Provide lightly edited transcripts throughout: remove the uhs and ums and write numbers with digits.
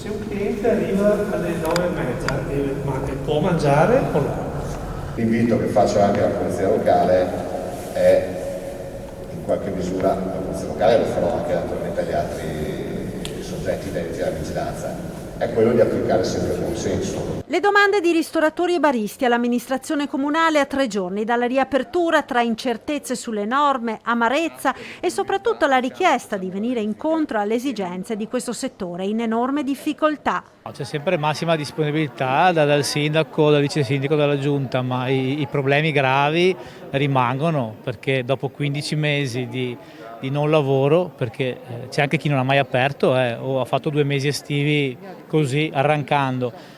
Se un cliente arriva alle 9:30 ma può mangiare o no? L'invito che faccio anche alla polizia locale è in qualche misura, la polizia locale lo farò anche naturalmente agli altri soggetti dediti alla vigilanza, è quello di applicare sempre il buon senso. Le domande di ristoratori e baristi all'amministrazione comunale a 3 giorni dalla riapertura, tra incertezze sulle norme, amarezza e soprattutto la richiesta di venire incontro alle esigenze di questo settore in enorme difficoltà. C'è sempre massima disponibilità dal sindaco, dal vice sindaco, dalla giunta, ma i problemi gravi rimangono, perché dopo 15 mesi di non lavoro, perché c'è anche chi non ha mai aperto o ha fatto 2 mesi estivi così arrancando,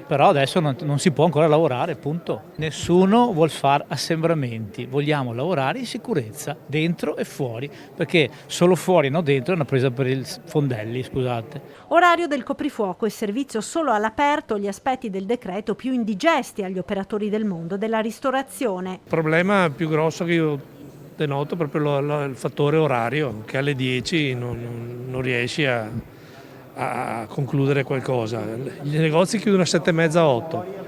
però adesso non si può ancora lavorare, punto. Nessuno vuol fare assembramenti, vogliamo lavorare in sicurezza, dentro e fuori, perché solo fuori e non dentro è una presa per i fondelli, scusate. Orario del coprifuoco e servizio solo all'aperto, gli aspetti del decreto più indigesti agli operatori del mondo della ristorazione. Il problema più grosso che io denoto è proprio il fattore orario, che alle 10 non riesci a concludere qualcosa. I negozi chiudono a 7:30, 8.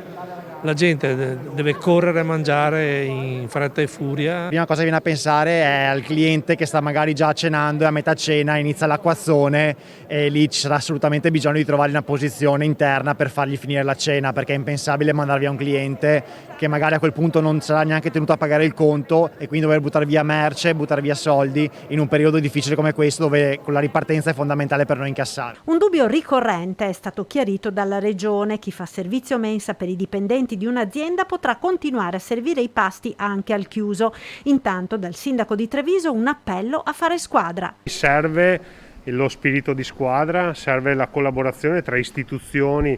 La gente deve correre a mangiare in fretta e furia. La prima cosa che viene a pensare è al cliente che sta magari già cenando e a metà cena inizia l'acquazzone e lì ci sarà assolutamente bisogno di trovare una posizione interna per fargli finire la cena, perché è impensabile mandare via un cliente che magari a quel punto non sarà neanche tenuto a pagare il conto e quindi dover buttare via merce, buttare via soldi in un periodo difficile come questo, dove con la ripartenza è fondamentale per noi incassare. Un dubbio ricorrente è stato chiarito dalla Regione: chi fa servizio mensa per i dipendenti di un'azienda potrà continuare a servire i pasti anche al chiuso. Intanto dal sindaco di Treviso un appello a fare squadra. Serve lo spirito di squadra, serve la collaborazione tra istituzioni,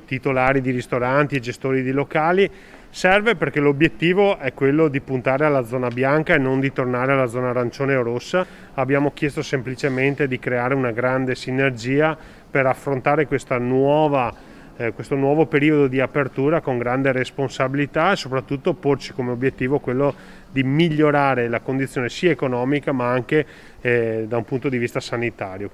titolari di ristoranti e gestori di locali, serve perché l'obiettivo è quello di puntare alla zona bianca e non di tornare alla zona arancione o rossa. Abbiamo chiesto semplicemente di creare una grande sinergia per affrontare questo nuovo periodo di apertura con grande responsabilità e soprattutto porci come obiettivo quello di migliorare la condizione sia economica ma anche da un punto di vista sanitario.